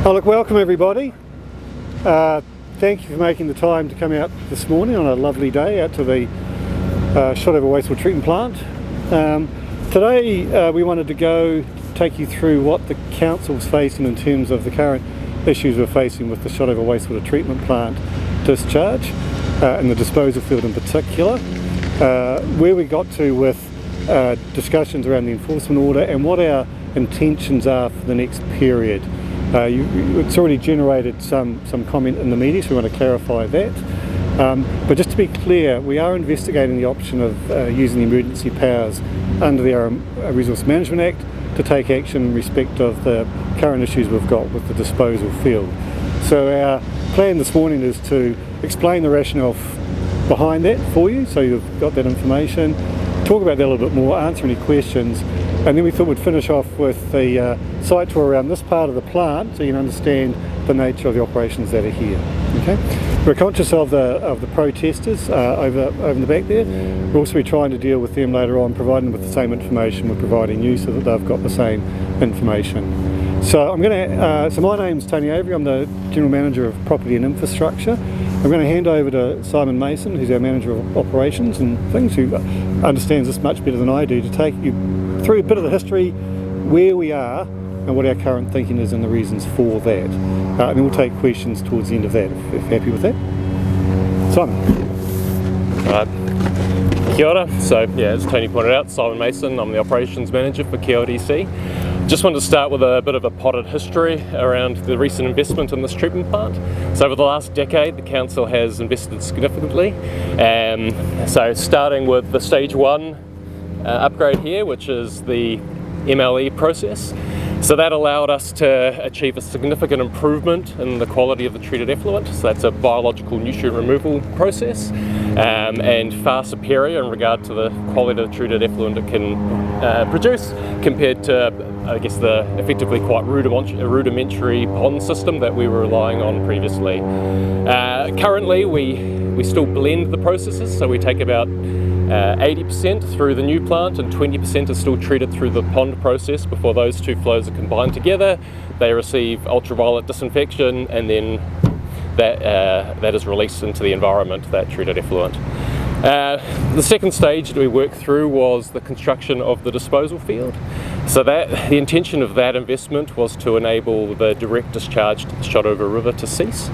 Oh, look, welcome everybody. Thank you for making the time to come out this morning on a lovely day out to the Shotover Wastewater treatment plant. Today we wanted to take you through what the council's facing in terms of the current issues we're facing with the Shotover Wastewater treatment plant discharge and the disposal field in particular, where we got to with discussions around the enforcement order and what our intentions are for the next period. It's already generated some comment in the media, so we want to clarify that. But just to be clear, we are investigating the option of using the emergency powers under the Resource Management Act to take action in respect of the current issues we've got with the disposal field. So our plan this morning is to explain the rationale behind that for you, so you've got that information, talk about that a little bit more, answer any questions, and then we thought we'd finish off with the site tour around this part of the plant so you can understand the nature of the operations that are here. Okay? We're conscious of the protesters over in the back there. We'll also be trying to deal with them later on, providing them with the same information we're providing you so that they've got the same information. So so my name's Tony Avery, I'm the General Manager of Property and Infrastructure. I'm going to hand over to Simon Mason, who's our Manager of Operations and things, who understands this much better than I do, to take you through a bit of the history, where we are and what our current thinking is and the reasons for that. And then we'll take questions towards the end of that, if you're happy with that. Simon. Kia ora. So yeah, as Tony pointed out, Simon Mason, I'm the Operations Manager for QLDC. Just wanted to start with a bit of a potted history around the recent investment in this treatment plant. So over the last decade, the council has invested significantly. So starting with the stage 1 upgrade here, which is the MLE process. So that allowed us to achieve a significant improvement in the quality of the treated effluent. So that's a biological nutrient removal process, and far superior in regard to the quality of the treated effluent it can produce compared to, I guess, the effectively quite rudimentary pond system that we were relying on previously. Currently we still blend the processes, so we take about 80% through the new plant and 20% is still treated through the pond process before those two flows are combined together. They receive ultraviolet disinfection and then that is released into the environment, that treated effluent. The second stage that we worked through was the construction of the disposal field. So the intention of that investment was to enable the direct discharge to the Shotover River to cease.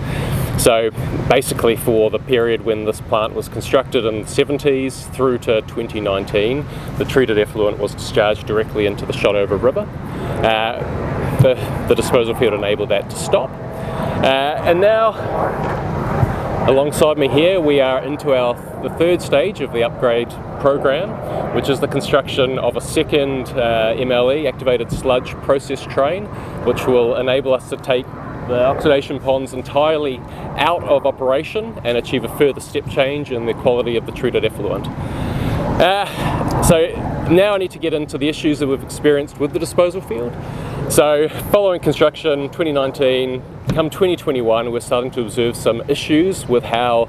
So basically for the period when this plant was constructed in the 70s through to 2019, the treated effluent was discharged directly into the Shotover River. The disposal field enabled that to stop. And now, alongside me here, we are into the third stage of the upgrade program, which is the construction of a second MLE, activated sludge process train, which will enable us to take the oxidation ponds entirely out of operation and achieve a further step change in the quality of the treated effluent. So now I need to get into the issues that we've experienced with the disposal field. So following construction 2019, come 2021, we're starting to observe some issues with how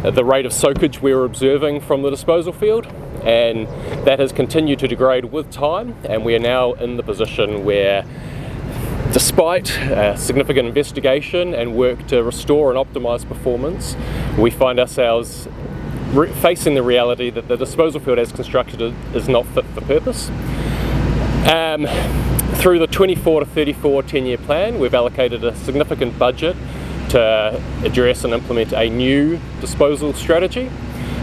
the rate of soakage we were observing from the disposal field, and that has continued to degrade with time, and we are now in the position where, despite significant investigation and work to restore and optimise performance, we find ourselves facing the reality that the disposal field as constructed is not fit for purpose. Through the 24 to 34 10-year plan, we've allocated a significant budget to address and implement a new disposal strategy.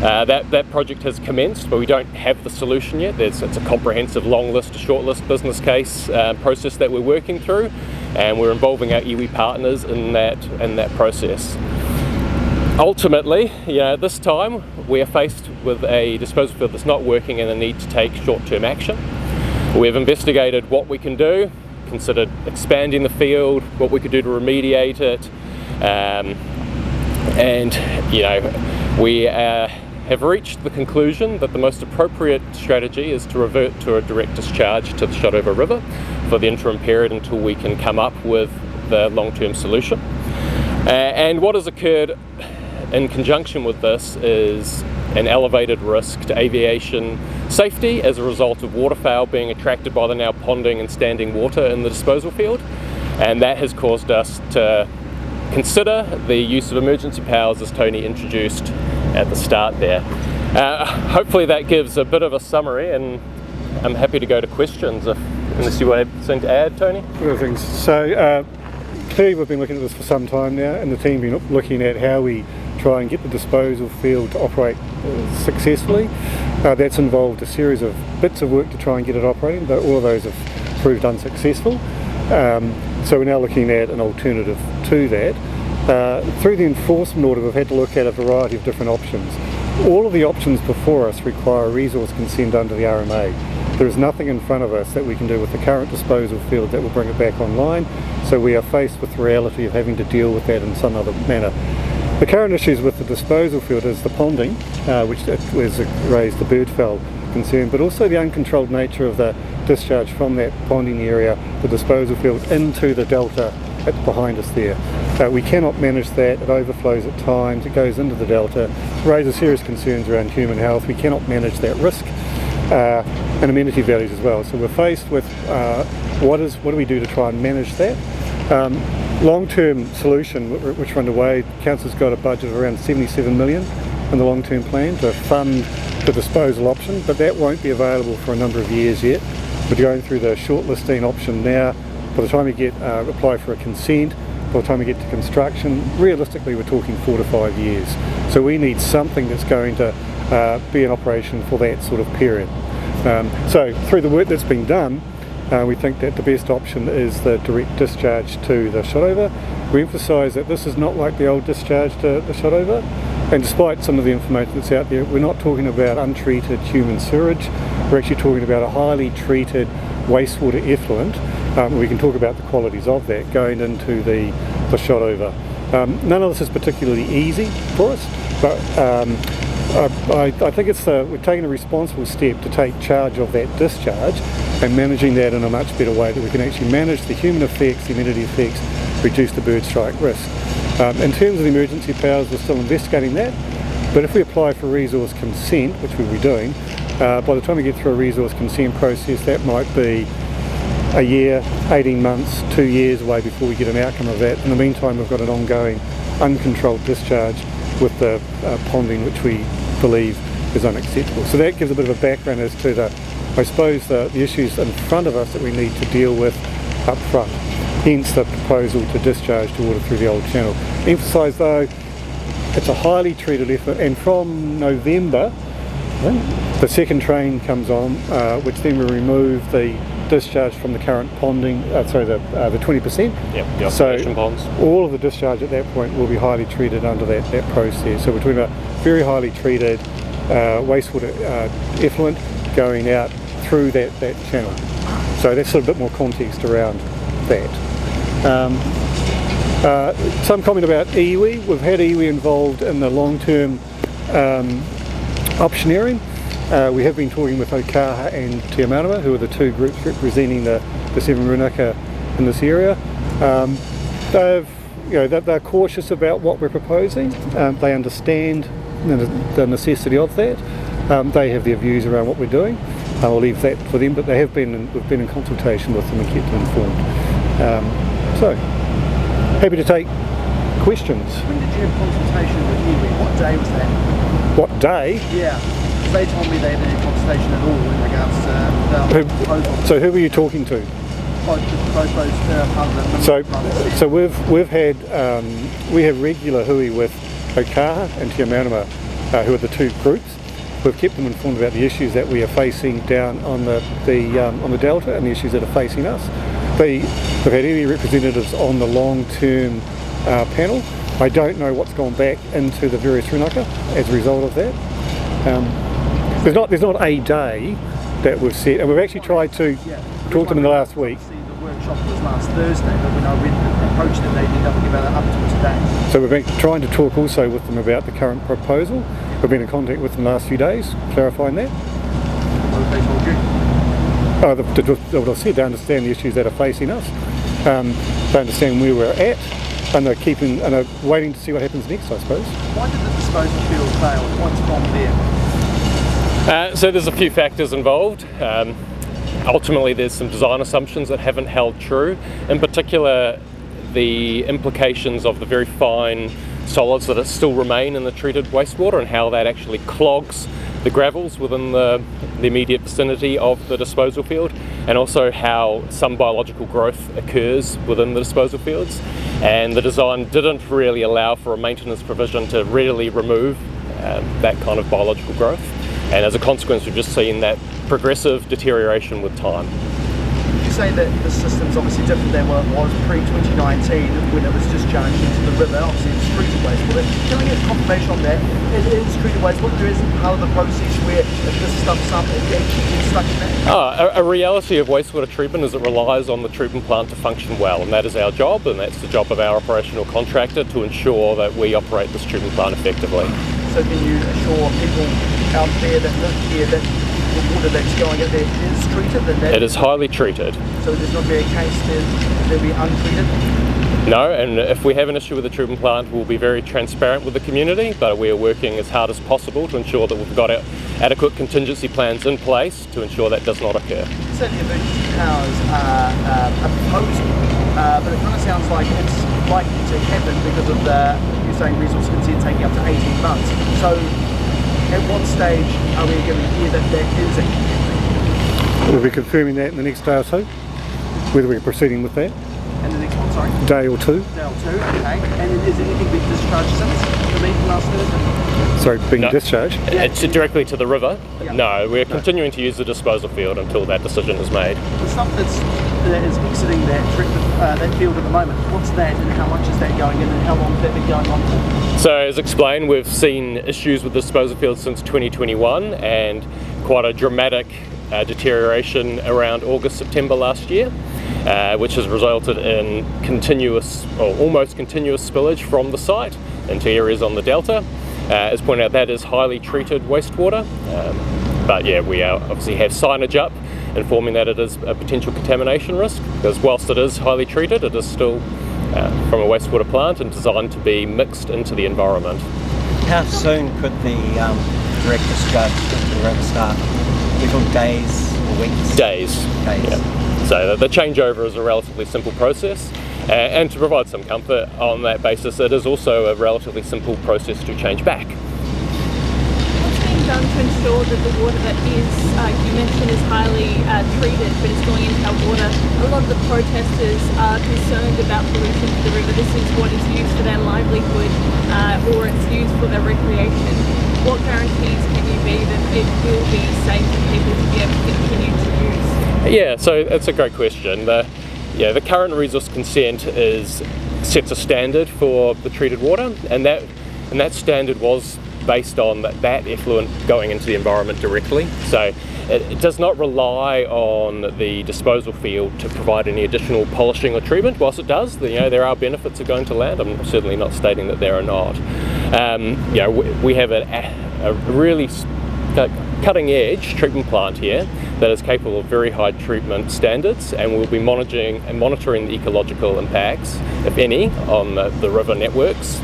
That project has commenced, but we don't have the solution yet. It's a comprehensive long list to short list business case process that we're working through, and we're involving our iwi partners in that process. Ultimately, this time we are faced with a disposal field that's not working and a need to take short-term action. We've investigated what we can do, considered expanding the field, what we could do to remediate it, and we have reached the conclusion that the most appropriate strategy is to revert to a direct discharge to the Shotover River for the interim period until we can come up with the long-term solution. And what has occurred in conjunction with this is an elevated risk to aviation safety as a result of waterfowl being attracted by the now ponding and standing water in the disposal field. and that has caused us to consider the use of emergency powers as Tony introduced at the start there. Hopefully that gives a bit of a summary, and I'm happy to go to questions unless you have something to add, Tony? Good things. So clearly we've been looking at this for some time now, and the team have been looking at how we try and get the disposal field to operate successfully. That's involved a series of bits of work to try and get it operating, but all of those have proved unsuccessful. So we're now looking at an alternative to that. Through the enforcement order, we've had to look at a variety of different options. All of the options before us require resource consent under the RMA. There is nothing in front of us that we can do with the current disposal field that will bring it back online, so we are faced with the reality of having to deal with that in some other manner. The current issues with the disposal field is the ponding, which was raised the birdfowl concern, but also the uncontrolled nature of the discharge from that ponding area, the disposal field, into the delta behind us there. We cannot manage that, it overflows at times, it goes into the delta, raises serious concerns around human health. We cannot manage that risk, and amenity values as well. So we're faced with what do we do to try and manage that? Long-term solution which are underway, Council's got a budget of around 77 million in the long-term plan to fund the disposal option, but that won't be available for a number of years yet. We're going through the shortlisting option now. By the time we get apply for a consent, by the time we get to construction, realistically we're talking 4 to 5 years. So we need something that's going to be in operation for that sort of period. So through the work that's been done, we think that the best option is the direct discharge to the Shotover. We emphasise that this is not like the old discharge to the Shotover, and despite some of the information that's out there, we're not talking about untreated human sewage. We're actually talking about a highly treated wastewater effluent. We can talk about the qualities of that going into the Shotover. None of this is particularly easy for us, but I think we're taking a responsible step to take charge of that discharge and managing that in a much better way, that we can actually manage the human effects, the amenity effects, reduce the bird strike risk. In terms of the emergency powers, we're still investigating that, but if we apply for resource consent, which we'll be doing, by the time we get through a resource consent process, that might be a year, 18 months, 2 years away before we get an outcome of that. In the meantime, we've got an ongoing uncontrolled discharge with the ponding, which we believe is unacceptable. So that gives a bit of a background as to the issues in front of us that we need to deal with up front. Hence the proposal to discharge the water through the old channel. Emphasise though, it's a highly treated effort, and from November, the second train comes on, which then will remove the discharge from the current ponding, the 20%. Yep, the observation ponds. All of the discharge at that point will be highly treated under that process. So we're talking about very highly treated wastewater effluent going out through that channel. So that's sort of a bit more context around that. Some comment about iwi. We've had iwi involved in the long-term optioneering. We have been talking with Okaha and Te Amarama, who are the two groups representing the Seven Runaka in this area. They're cautious about what we're proposing. They understand the necessity of that. They have their views around what we're doing. I'll leave that for them, but we've been in consultation with them and kept them informed. So, happy to take questions. When did you have consultation with iwi? What day was that? What day? Yeah. They told me they hadn't had consultation at all in regards to the proposal. So who were you talking to? So we have regular hui with Okaha and Te Amarama, who are the two groups. We've kept them informed about the issues that we are facing down on the delta and the issues that are facing us. We've had iwi representatives on the long-term panel. I don't know what's gone back into the various runaka as a result of that. There's not a day that we've set, and we've actually tried to talk to them in the last week. The workshop was last Thursday, but when I approached them, they did nothing about it up to today. So we've been trying to talk also with them about the current proposal. We've been in contact with them the last few days, clarifying that. What have they told you? What I said, they understand the issues that are facing us. They understand where we're at, and they're waiting to see what happens next, I suppose. Why did the disposal field fail? What's wrong there? So there's a few factors involved. ultimately there's some design assumptions that haven't held true. In particular, the implications of the very fine solids that still remain in the treated wastewater and how that actually clogs the gravels within the immediate vicinity of the disposal field, and also how some biological growth occurs within the disposal fields. And the design didn't really allow for a maintenance provision to readily remove that kind of biological growth. And as a consequence, we've just seen that progressive deterioration with time. You say that the system's obviously different than what it was pre-2019 when it was discharged into the river. Obviously it's treated wastewater. Can we get confirmation on that? It is treated wastewater. There isn't part of the process where if this stuff's up, it gets stuck in that? A reality of wastewater treatment is it relies on the treatment plant to function well, and that is our job, and that's the job of our operational contractor to ensure that we operate this treatment plant effectively. So can you assure people out there that live here that the water that's going in there is treated? It is highly treated. So there's not be a case that they'll be untreated? No, and if we have an issue with the treatment plant, we'll be very transparent with the community, but we are working as hard as possible to ensure that we've got adequate contingency plans in place to ensure that does not occur. Certainly emergency powers are proposed, but it kind of sounds like it's likely to happen because of you're saying resource consent taking up to 18 months. So at what stage are we going to hear that is a We'll be confirming that in the next day or so, whether we're proceeding with that. And the next one, sorry? Day or two. Day or two, okay. And has anything been discharged since the meeting last Thursday? Sorry, being discharged. It's directly to the river. Yeah. No, we're continuing to use the disposal field until that decision is made. The stuff that is exiting that field at the moment, what's that and how much is that going in and how long has that been going on for? So as explained, we've seen issues with the disposal field since 2021 and quite a dramatic deterioration around August, September last year, which has resulted in continuous or almost continuous spillage from the site into areas on the delta. As pointed out, that is highly treated wastewater, but yeah, we obviously have signage up informing that it is a potential contamination risk, because whilst it is highly treated, it is still from a wastewater plant and designed to be mixed into the environment. How soon could the direct discharge into the river start? Little days or weeks? Days. Yeah. So the changeover is a relatively simple process, and to provide some comfort on that basis, it is also a relatively simple process to change back. What's being done to ensure that the water that is, you mentioned, is highly treated, but it's going into our water? A lot of the protesters are concerned about pollution to the river. This is what is used for their livelihood, or it's used for their recreation. What guarantees can you be that it will be safe for people to be able to continue to use? Yeah, so that's a great question. The current resource consent sets a standard for the treated water, and that standard was based on that effluent going into the environment directly. So it does not rely on the disposal field to provide any additional polishing or treatment. Whilst it does, there are benefits of going to land. I'm certainly not stating that there are not. We have a really cutting-edge treatment plant here that is capable of very high treatment standards, and we'll be monitoring the ecological impacts, if any, on the river networks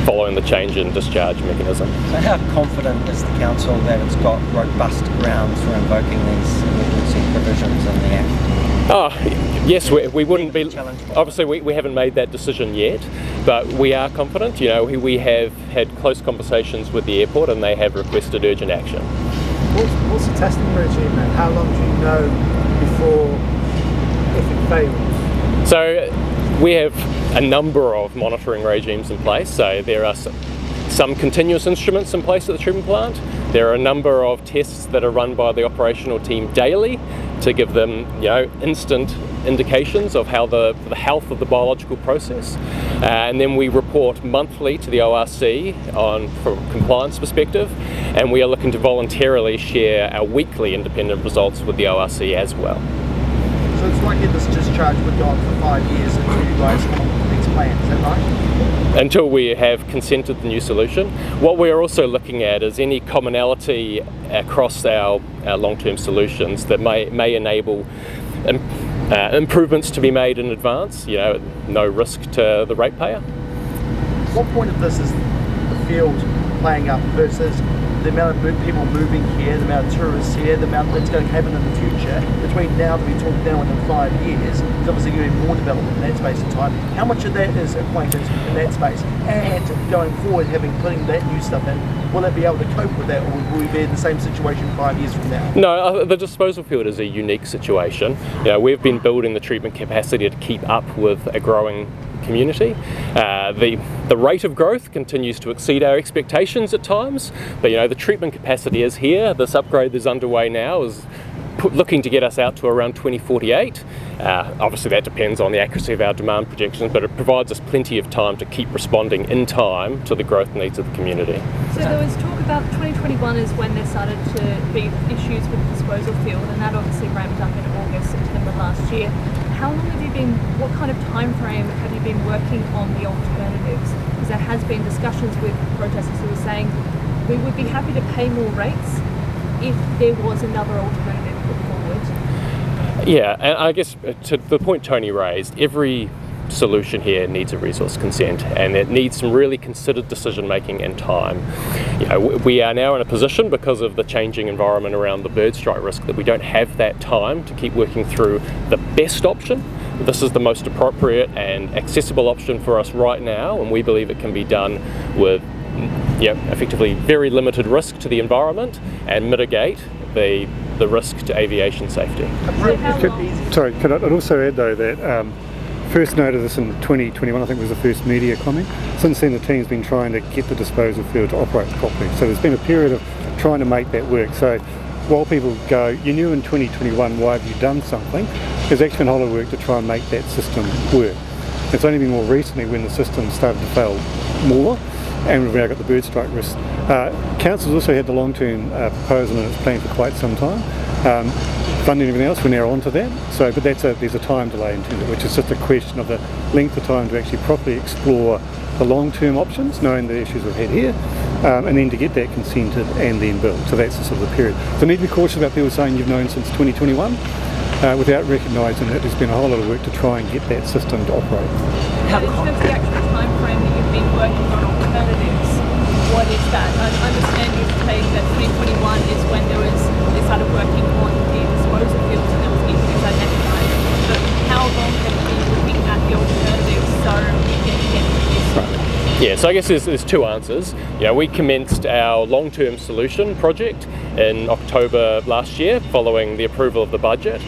following the change in discharge mechanism. So how confident is the council that it's got robust grounds for invoking these emergency provisions in the Act? Yes, we wouldn't be. Obviously, we haven't made that decision yet, but we are confident. We have had close conversations with the airport, and they have requested urgent action. What's the testing regime then? How long do you know before, if it fails? So we have a number of monitoring regimes in place. So there are some continuous instruments in place at the treatment plant. There are a number of tests that are run by the operational team daily to give them, instant indications of how the health of the biological process. And then we report monthly to the ORC from a compliance perspective, and we are looking to voluntarily share our weekly independent results with the ORC as well. So it's likely this discharge would go on for 5 years until you guys come up with the next plan, is that right? Until we have consented the new solution. What we're also looking at is any commonality across our long-term solutions that may enable improvements to be made in advance, no risk to the ratepayer. What point of this is the field playing up versus the amount of people moving here, the amount of tourists here, the amount that's going to happen in the future, between now that we talk now and in 5 years, there's obviously going to be more development in that space of time. How much of that is acquainted in that space? And going forward, putting that new stuff in, will it be able to cope with that, or will we be in the same situation 5 years from now? No, the disposal field is a unique situation. You know, we've been building the treatment capacity to keep up with a growing community. The rate of growth continues to exceed our expectations at times, but you know, the treatment capacity is here. This upgrade that's underway now is looking to get us out to around 2048. Obviously that depends on the accuracy of our demand projections, but it provides us plenty of time to keep responding in time to the growth needs of the community. So there was talk about 2021 is when there started to be issues with the disposal field, and that obviously ramped up in August, September last year. How long have you been, what kind of time frame have you been working on the alternatives? Because there has been discussions with protesters who are saying we would be happy to pay more rates if there was another alternative put forward. Yeah, and I guess to the point Tony raised, every solution here needs a resource consent, and it needs some really considered decision making and time. You know, we are now in a position, because of the changing environment around the bird strike risk, that we don't have that time to keep working through the best option. This is the most appropriate and accessible option for us right now, and we believe it can be done with effectively very limited risk to the environment and mitigate the risk to aviation safety. Sorry, I'd also add though that first noted this in 2021, I think was the first media comment. Since then the team's been trying to get the disposal field to operate properly. So there's been a period of trying to make that work. So while people go, you knew in 2021, why have you done something? There's actually been a whole lot of work to try and make that system work. It's only been more recently when the system started to fail more, and we've now got the bird strike risk. Council's also had the long-term proposal in its plan for quite some time. Funding and everything else, we're now onto that. So, but there's a time delay in terms of, which is just a question of the length of time to actually properly explore the long-term options, knowing the issues we've had here, and then to get that consented and then built. So that's the sort of the period. So need to be cautious about people saying you've known since 2021, without recognising that there's been a whole lot of work to try and get that system to operate. In terms of the actual time frame that you've been working on alternatives, what is that? I understand you're saying that 2021 is when they started working on the disposal fields and there was issues identified. But how long have you been looking at the alternatives so we can get to this? Right. Yeah, so I guess there's two answers. You know, we commenced our long-term solution project in October last year following the approval of the budget.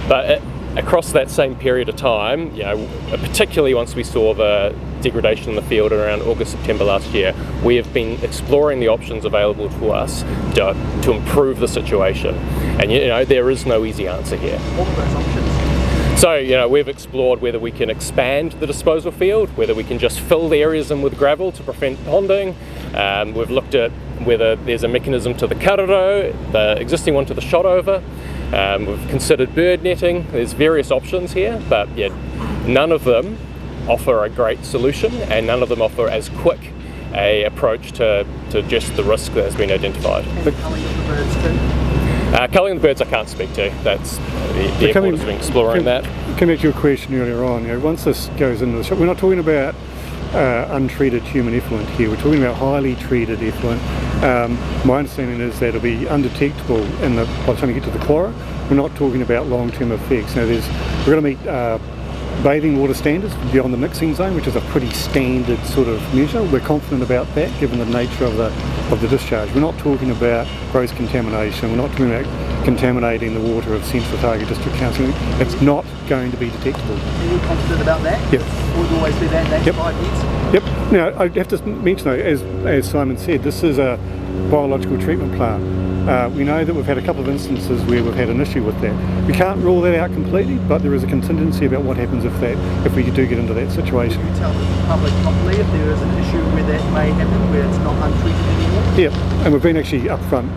But across that same period of time, you know, particularly once we saw the degradation in the field around August, September last year, we have been exploring the options available to us to improve the situation. And you know, there is no easy answer here. What are those options? So, you know, we've explored whether we can expand the disposal field, whether we can just fill the areas in with gravel to prevent ponding. We've looked at whether there's a mechanism to the kararo, the existing one to the Shotover. We've considered bird netting. There's various options here, but yeah, none of them offer a great solution, and none of them offer as quick a approach to just the risk that has been identified. And culling of the birds too? Culling the birds I can't speak to. That's the airport has been exploring that. Coming back to your question earlier on, you know, once this goes into the shop, we're not talking about untreated human effluent here. We're talking about highly treated effluent. My understanding is that it'll be undetectable by the time you get to the chloride. We're not talking about long-term effects. Now, we're going to meet bathing water standards beyond the mixing zone, which is a pretty standard sort of measure. We're confident about that, given the nature of the discharge. We're not talking about gross contamination. We're not talking about contaminating the water of Central Otago District Council. It's not going to be detectable. Are you confident about that? Yep. Will always be that next 5 years? Yep. Now, I have to mention though, as Simon said, this is a biological treatment plant. We know that we've had a couple of instances where we've had an issue with that. We can't rule that out completely, but there is a contingency about what happens if we do get into that situation. Can you tell the public properly if there is an issue where that may happen, where it's not untreated anymore? Yeah, and we've been actually upfront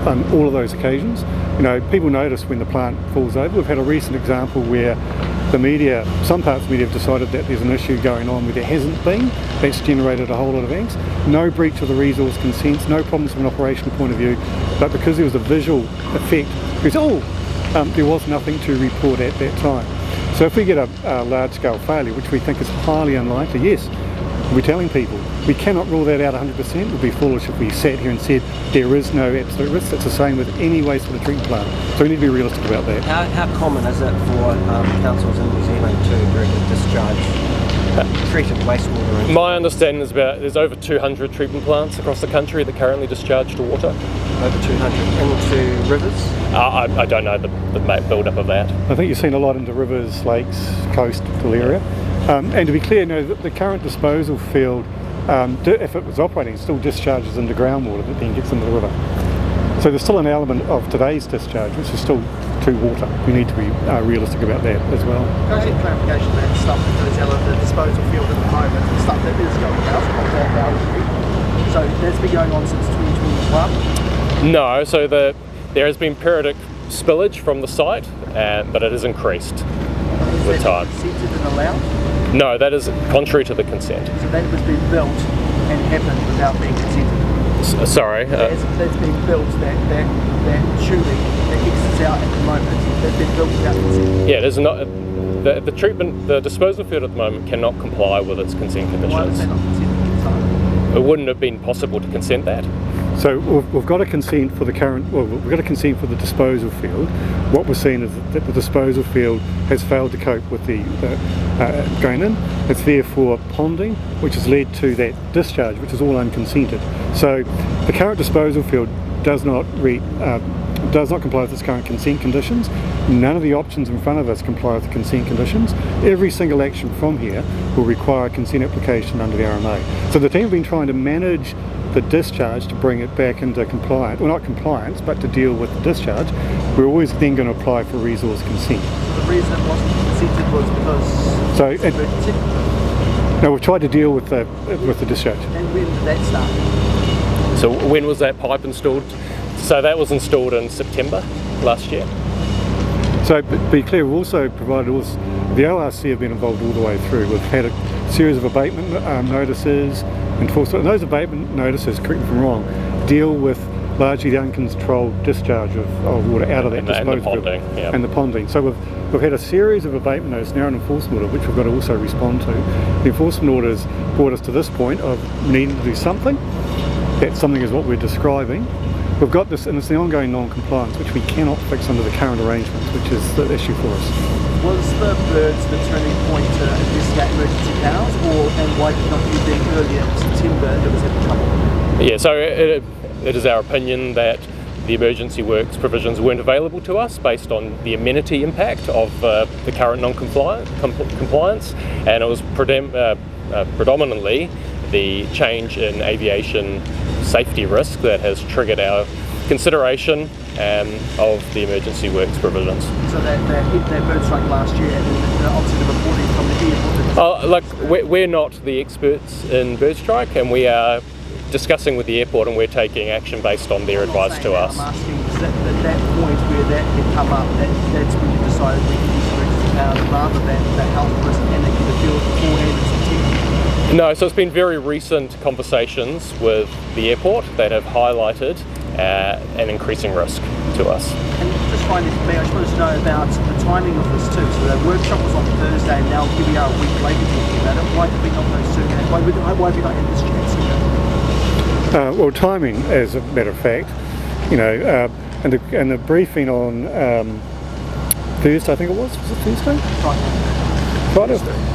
on all of those occasions. You know, people notice when the plant falls over. We've had a recent example where the media, some parts of the media have decided that there's an issue going on where there hasn't been. That's generated a whole lot of angst. No breach of the resource consents, no problems from an operational point of view, but because there was a visual effect, there was nothing to report at that time. So if we get a large-scale failure, which we think is highly unlikely, yes, We're telling people we cannot rule that out 100%. It would be foolish if we sat here and said there is no absolute risk. It's the same with any wastewater treatment plant. So we need to be realistic about that. How common is it for councils in New Zealand to directly discharge treated wastewater? My understanding is there's over 200 treatment plants across the country that currently discharge to water. Over 200 into rivers? I don't know the build-up of that. I think you've seen a lot into rivers, lakes, coastal area. And to be clear, the current disposal field, if it was operating, still discharges into groundwater that then gets into the river. So there's still an element of today's discharge which is still to water. We need to be realistic about that as well. Can I get clarification on that stuff that goes out of the disposal field at the moment, the stuff that is going out of that boundary? So that's been going on since 2021? No, so there has been periodic spillage from the site, but it has increased with time. Consented and allowed? No, that is contrary to the consent. So that was being built and happened without being consented? Sorry. That's been built, that tubing that exits out at the moment, that's been built without consent? Yeah, there's not. The disposal field at the moment cannot comply with its consent conditions. Why was that not consented? It wouldn't have been possible to consent that. So we've got a consent for we've got a consent for the disposal field. What we're seeing is that the disposal field has failed to cope with the going in. It's therefore ponding, which has led to that discharge, which is all unconsented. So the current disposal field does not comply with its current consent conditions. None of the options in front of us comply with the consent conditions. Every single action from here will require a consent application under the RMA. So the team have been trying to manage the discharge to bring it back into compliance, well not compliance, but to deal with the discharge. We're always then going to apply for resource consent. So the reason it wasn't consented was because no, we've tried to deal with the discharge. And when did that start? So when was that pipe installed? So that was installed in September last year. So to be clear, we've also provided the ORC have been involved all the way through. We've had a series of abatement notices, and those abatement notices, correct me if I'm wrong, deal with largely the uncontrolled discharge of water out of that disposal field and the ponding. So we've had a series of abatement notices, now an enforcement order, which we've got to also respond to. The enforcement orders brought us to this point of needing to do something. That something is what we're describing. We've got this, and it's the ongoing non-compliance, which we cannot fix under the current arrangements, which is the issue for us. Was the birds the turning point to investigate emergency powers, and why did not you think earlier in September that was having trouble? Yeah, so it is our opinion that the emergency works provisions weren't available to us based on the amenity impact of the current non-compliance, and it was predominantly the change in aviation safety risk that has triggered our consideration of the emergency works provisions. So that bird strike last year, and obviously the reporting from the airport. We're not the experts in bird strike, and we are discussing with the airport, and we're taking action based on their advice to us. I'm asking, is that point where that had come up, that's when you decided we could use emergency powers rather than the health risk and they could appeal beforehand in September? No, so it's been very recent conversations with the airport that have highlighted an increasing risk to us. And just finally for me, I just wanted to know about the timing of this too. So the workshop was on Thursday, and now here we are a week later talking about it. Why did we not know sooner? Why have we not had this chat sooner? Well, timing, as a matter of fact, and the briefing on Thursday, I think it was it Thursday? Friday?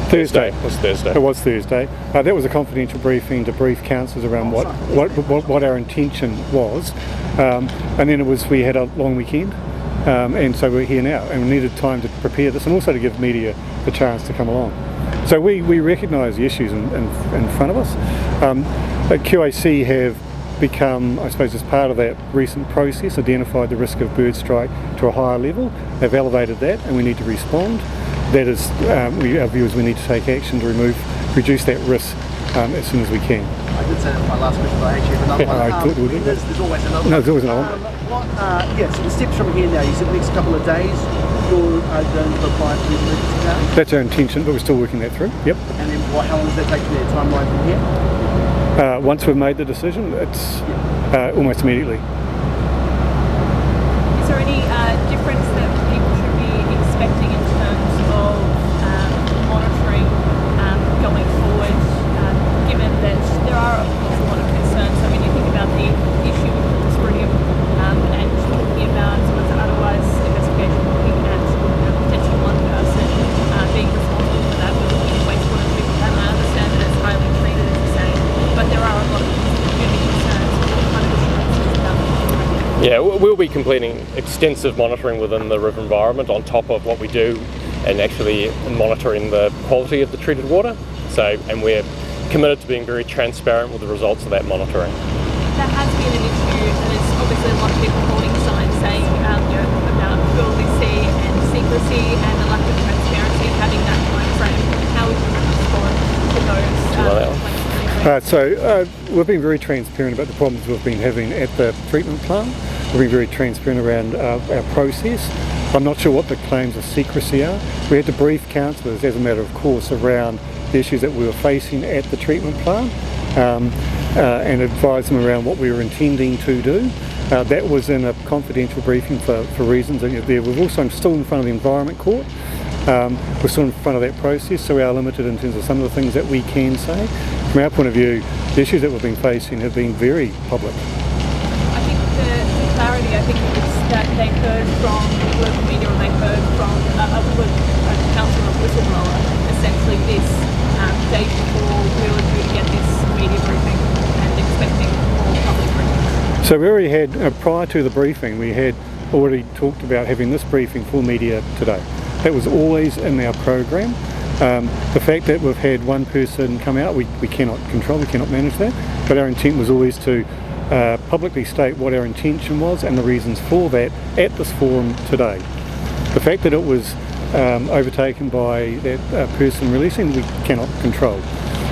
Thursday. It was Thursday. It was Thursday. That was a confidential briefing to brief councillors around what our intention was, and then we had a long weekend, and so we're here now, and we needed time to prepare this, and also to give media the chance to come along. So we recognise the issues in front of us. QAC have become, I suppose, as part of that recent process, identified the risk of bird strike to a higher level. They've elevated that, and we need to respond. That is, our view is we need to take action to reduce that risk as soon as we can. I did say that was my last question, but I actually have another one. There's always another one. No, there's always another one. So the steps from here now, you said the next couple of days, you're going to apply for the emergency powers? That's our intention, but we're still working that through. Yep. And then how long does that take from there, timeline from here? Once we've made the decision, it's almost immediately. Is there any difference that people should be expecting in terms of monitoring going forward, we'll be completing extensive monitoring within the river environment on top of what we do and actually monitoring the quality of the treated water. So, and we're committed to being very transparent with the results of that monitoring. That has been an issue, and there's obviously a lot of people holding signs saying about QLDC and secrecy and the lack of transparency, having that time frame. How would you respond to those? We've been very transparent about the problems we've been having at the treatment plant. We've been very transparent around our process. I'm not sure what the claims of secrecy are. We had to brief councillors as a matter of course around the issues that we were facing at the treatment plant and advise them around what we were intending to do. That was in a confidential briefing for reasons that there. We're also still in front of the Environment Court. We're still in front of that process, so we are limited in terms of some of the things that we can say. From our point of view, the issues that we've been facing have been very public. I think the clarity, I think it was that they heard from local media and they heard from a council of whistleblower essentially this day before we were due to get this media briefing and expecting more public briefings. So we already had, prior to the briefing, we had already talked about having this briefing for media today. That was always in our program. The fact that we've had one person come out, we cannot control, we cannot manage that, but our intent was always to publicly state what our intention was and the reasons for that at this forum today. The fact that it was overtaken by that person releasing, we cannot control.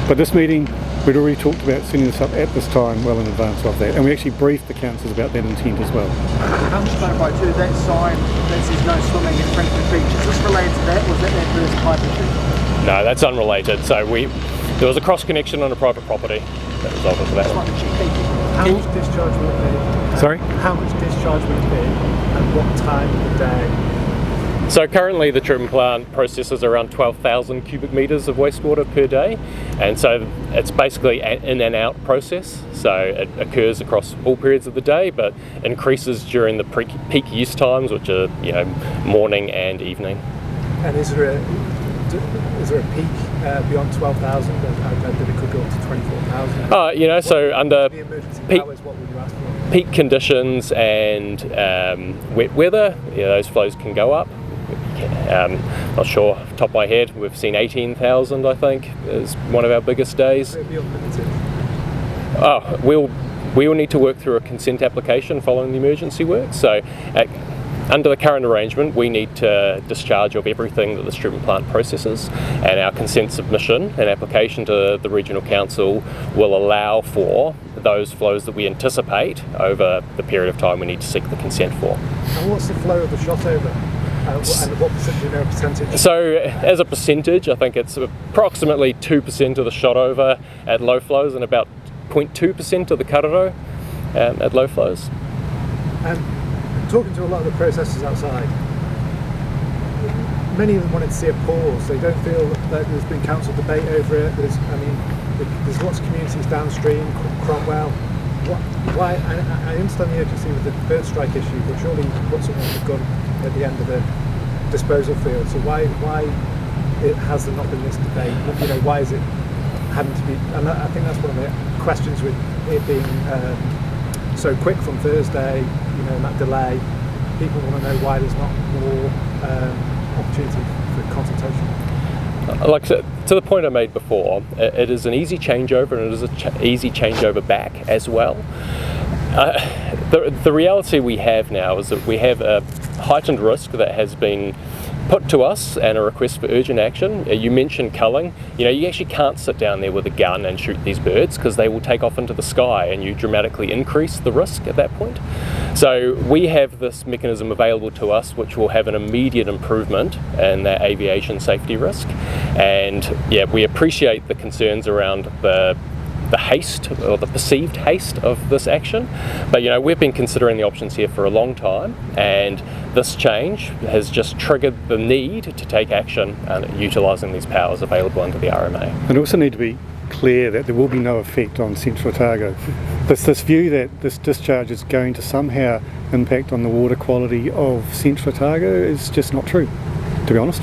But this meeting, we'd already talked about setting this up at this time well in advance of that, and we actually briefed the councillors about that intent as well. How much clarify too, that sign that says no swimming at Frankfurt Beach, is this related to that, or was that their first pipe issue? No, that's unrelated. So there was a cross connection on a private property that resulted in that. How much discharge will it be? Sorry? How much discharge will it be, and what time of the day? So currently the treatment plant processes around 12,000 cubic metres of wastewater per day, and so it's basically an in and out process, so it occurs across all periods of the day but increases during the peak use times, which are morning and evening. And is there a peak beyond 12,000? That it could go up to 24,000? So under the emergency peak, powers, what would you ask for? peak conditions and wet weather, those flows can go up. Not sure, off the top of my head, we've seen 18,000 I think is one of our biggest days. It'll be unlimited. We will need to work through a consent application following the emergency work. So under the current arrangement we need to discharge of everything that this treatment plant processes, and our consent submission and application to the Regional Council will allow for those flows that we anticipate over the period of time we need to seek the consent for. And what's the flow of the Shotover? And what percentage? So as a percentage, I think it's approximately 2% of the Shotover at low flows and about 0.2% of the Kararo at low flows. And talking to a lot of the processors outside, many of them wanted to see a pause. They don't feel that there's been council debate over it. There's lots of communities downstream, Cromwell. Why? I understand the urgency with the bird strike issue, but surely you put someone with a gun at the end of the disposal field. So why has there not been this debate? Why is it having to be? And I think that's one of the questions with it being so quick from Thursday. And that delay. People want to know why there's not more opportunity for consultation. Like to the point I made before, it is an easy changeover, and it is an easy changeover back as well. The reality we have now is that we have a heightened risk that has been put to us and a request for urgent action. You mentioned culling. You actually can't sit down there with a gun and shoot these birds because they will take off into the sky, and you dramatically increase the risk at that point. So we have this mechanism available to us which will have an immediate improvement in that aviation safety risk. And we appreciate the concerns around the haste or the perceived haste of this action, but we've been considering the options here for a long time, and this change has just triggered the need to take action and utilising these powers available under the RMA. And also need to be clear that there will be no effect on Central Otago. This view that this discharge is going to somehow impact on the water quality of Central Otago is just not true, to be honest.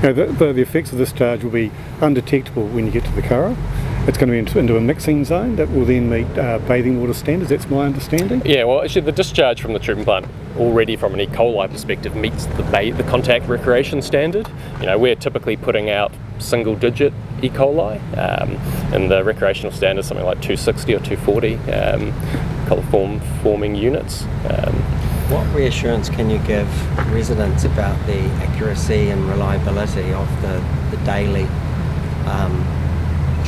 The effects of this discharge will be undetectable when you get to the Curragh. it's going to be into a mixing zone that will then meet bathing water standards. That's my understanding. Yeah, well, actually, the discharge from the treatment plant already, from an E. coli perspective, meets the contact recreation standard. You know, we're typically putting out single-digit E. coli, and the recreational standard is something like 260 or 240 coliform forming units. What reassurance can you give residents about the accuracy and reliability of the daily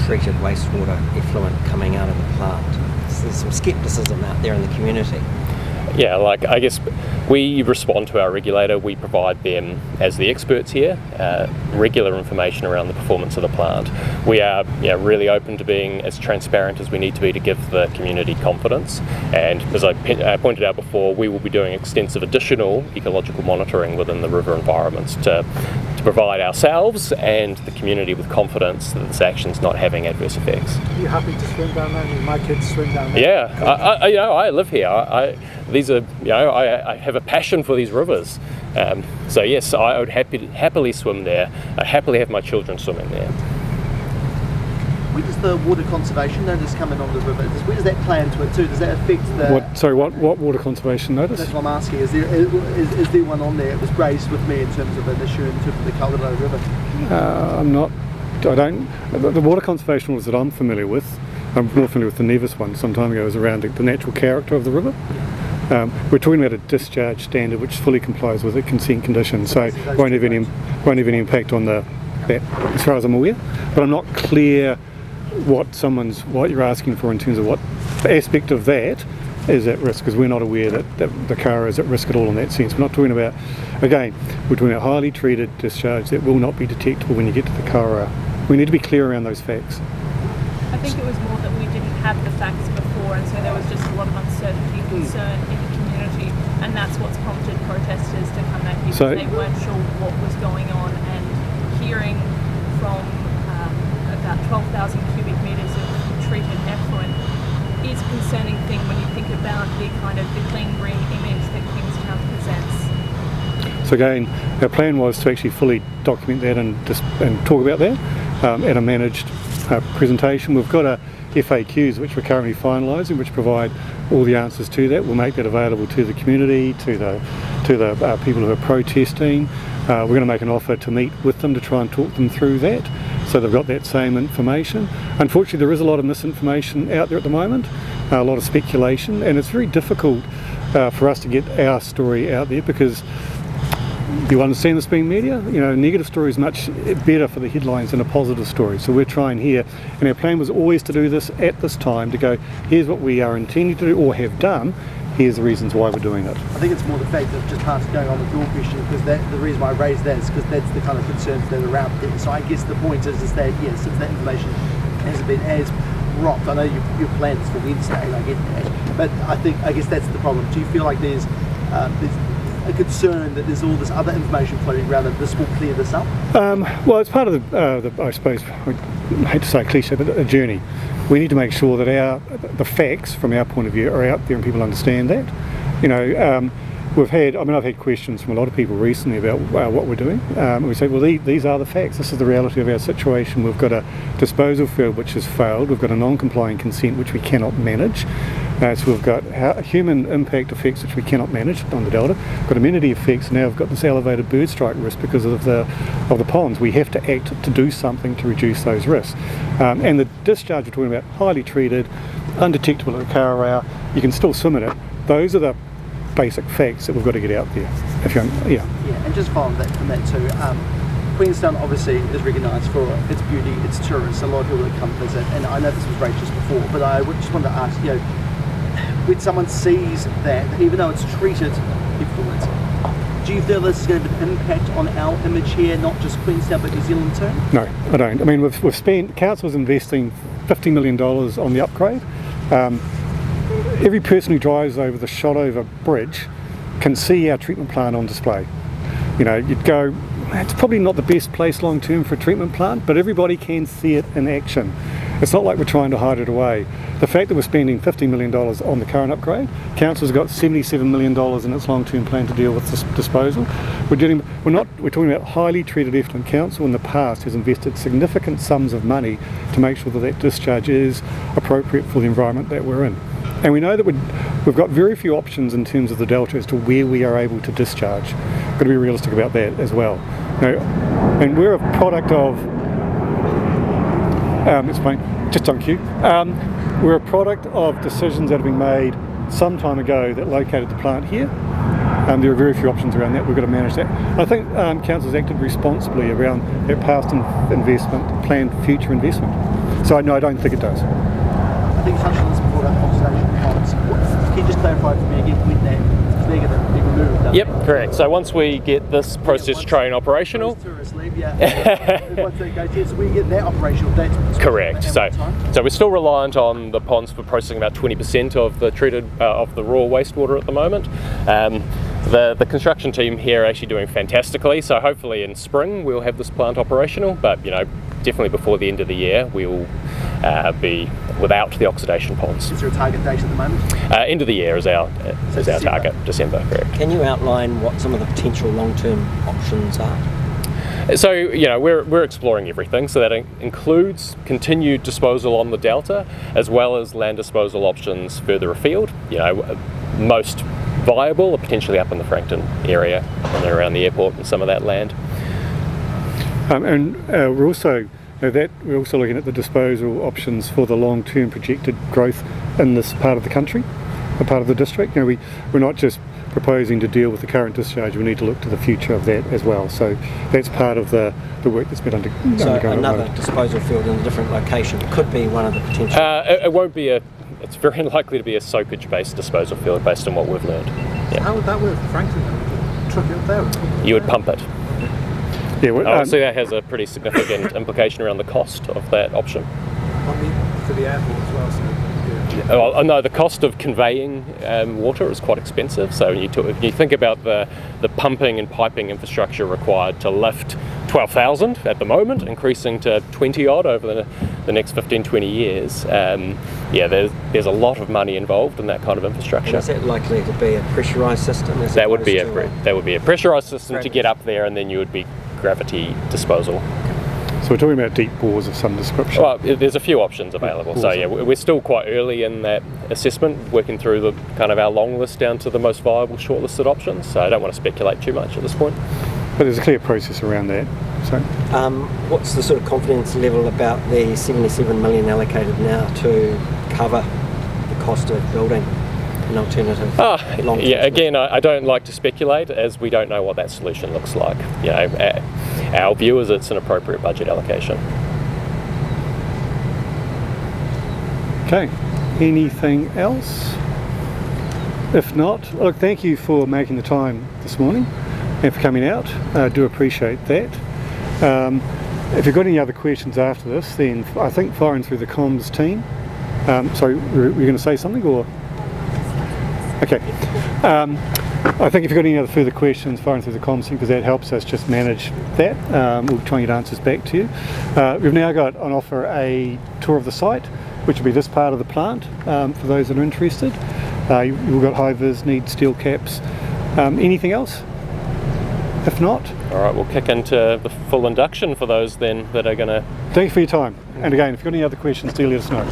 treated wastewater effluent coming out of the plant? There's some scepticism out there in the community. Yeah, like I guess we respond to our regulator, we provide them, as the experts here, regular information around the performance of the plant. We are really open to being as transparent as we need to be to give the community confidence, and as I pointed out before, we will be doing extensive additional ecological monitoring within the river environments to provide ourselves and the community with confidence that this action's not having adverse effects. Are you happy to swim down there? My kids swim down there. Yeah, I live here. I have a passion for these rivers. So yes, I would happily swim there. I happily have my children swimming there. Where does the water conservation notice come in on the river? Where does that play into it too? Does that affect the... What water conservation notice? That's what I'm asking. Is there one on there? It was raised with me in terms of an issue in terms of the Colorado River. The water conservation orders that I'm familiar with, I'm more familiar with the Nevis one some time ago, was around the natural character of the river. We're talking about a discharge standard which fully complies with the consent conditions, so won't have any impact on that, as far as I'm aware. But I'm not clear what you're asking for in terms of what aspect of that is at risk, because we're not aware that the car is at risk at all in that sense. We're not talking about, again, we're talking about highly treated discharge that will not be detectable when you get to the car. We need to be clear around those facts. I think it was more that we didn't have the facts before, and so there was just a lot of uncertainty and concern in the community, and that's what's prompted protesters to come out here, because they weren't sure what was going on, and hearing from about 12,000 cubic metres of treated effluent is a concerning thing when you think about the kind of the clean green image that Queenstown presents. So again, our plan was to actually fully document that and talk about that at a managed presentation. We've got FAQs which we're currently finalising, which provide all the answers to that. We'll make that available to the community, to the people who are protesting. We're going to make an offer to meet with them to try and talk them through that, so they've got that same information. Unfortunately, there is a lot of misinformation out there at the moment, a lot of speculation, and it's very difficult for us to get our story out there, because you understand this being media, a negative story is much better for the headlines than a positive story. So we're trying here, and our plan was always to do this at this time, to go, here's what we are intending to do or have done, here's the reasons why we're doing it. I think it's more the fact of just going on with your question, because the reason why I raised that is because that's the kind of concerns that are out there. So I guess the point is that, since that information hasn't been as rocked, I know your plan is for Wednesday, I get that, but I guess that's the problem. Do you feel like there's a concern that there's all this other information floating around that this will clear this up? Well, it's part of the I suppose, I hate to say cliche, but a journey. We need to make sure that the facts from our point of view are out there and people understand that. I've had questions from a lot of people recently about what we're doing. We say, well, these are the facts. This is the reality of our situation. We've got a disposal field which has failed. We've got a non-compliant consent which we cannot manage. So we've got human impact effects which we cannot manage on the Delta. We've got amenity effects. Now we've got this elevated bird strike risk because of the ponds. We have to act to do something to reduce those risks. And the discharge we're talking about, highly treated, undetectable at the car hour, you can still swim in it. Those are the basic facts that we've got to get out there. And just following that from that too, Queenstown obviously is recognised for its beauty, its tourists, a lot of people that come visit, and I know this was raised just before, but I just wanted to ask, when someone sees that, even though it's treated effluent, do you feel this is going to have an impact on our image here, not just Queenstown but New Zealand too? No, I don't. I mean, we've spent, council's investing $50 million on the upgrade. Every person who drives over the Shotover bridge can see our treatment plant on display. You'd go, it's probably not the best place long term for a treatment plant, but everybody can see it in action. It's not like we're trying to hide it away. The fact that we're spending $50 million on the current upgrade, Council's got $77 million in its long-term plan to deal with this disposal. We're talking about highly treated effluent. Council in the past has invested significant sums of money to make sure that that discharge is appropriate for the environment that we're in. And we know that we've got very few options in terms of the delta as to where we are able to discharge. We've got to be realistic about that as well. And we're a product of, just on cue, we're a product of decisions that have been made some time ago that located the plant here. There are very few options around that. We've got to manage that. I think Council's acted responsibly around that past investment, planned future investment. So no, I don't think it does. I think you touched on this before about oxidation ponds. Can you just clarify for me again when that they're going to be removed? Yep, correct. So once we get this process train operational, tourists leave, once they go to, so we get that operational. That's correct. So we're still reliant on the ponds for processing about 20% of the treated of the raw wastewater at the moment. The construction team here are actually doing fantastically. So hopefully in spring we'll have this plant operational. But definitely before the end of the year we'll be without the oxidation ponds. Is there a target date at the moment? End of the year is our target, December, correct. Can you outline what some of the potential long-term options are? So, we're exploring everything, so that includes continued disposal on the delta, as well as land disposal options further afield. Most viable are potentially up in the Frankton area and around the airport and some of that land. We're also looking at the disposal options for the long-term projected growth in this part of the country, a part of the district. We're not just proposing to deal with the current discharge, we need to look to the future of that as well. So that's part of the work that's been undergoing. So another disposal field in a different location could be one of the potential. It won't be it's very unlikely to be a soakage-based disposal field based on what we've learned. Yeah. How would that work, frankly? Truck it up there? You would pump it. Yeah, obviously that has a pretty significant implication around the cost of that option. For the airport as well, so yeah. Well, no, the cost of conveying water is quite expensive. So if you think about the pumping and piping infrastructure required to lift 12,000 at the moment, increasing to 20 odd over the next 15-20 years, there's a lot of money involved in that kind of infrastructure. And is that likely to be a pressurised system? That would be a pressurised system to get up there, and then you would be gravity disposal. So we're talking about deep bores of some description. Well, there's a few options available. So we're still quite early in that assessment, working through the kind of our long list down to the most viable shortlisted options. So I don't want to speculate too much at this point. But there's a clear process around that. So, what's the sort of confidence level about the 77 million allocated now to cover the cost of building an alternative? Again, I don't like to speculate, as we don't know what that solution looks like. Our view is it's an appropriate budget allocation. Okay, anything else? If not, look, thank you for making the time this morning and for coming out. I do appreciate that. If you've got any other questions after this, then I think firing through the comms team. Sorry, were you going to say something, or? Okay. I think if you've got any other further questions, firing through the comms team, because that helps us just manage that. We'll try and get answers back to you. We've now got on offer a tour of the site, which will be this part of the plant for those that are interested. We've got high-vis, need steel caps. Anything else? If not, all right, we'll kick into the full induction for those then that are going to. Thank you for your time. And again, if you've got any other questions, do let us know.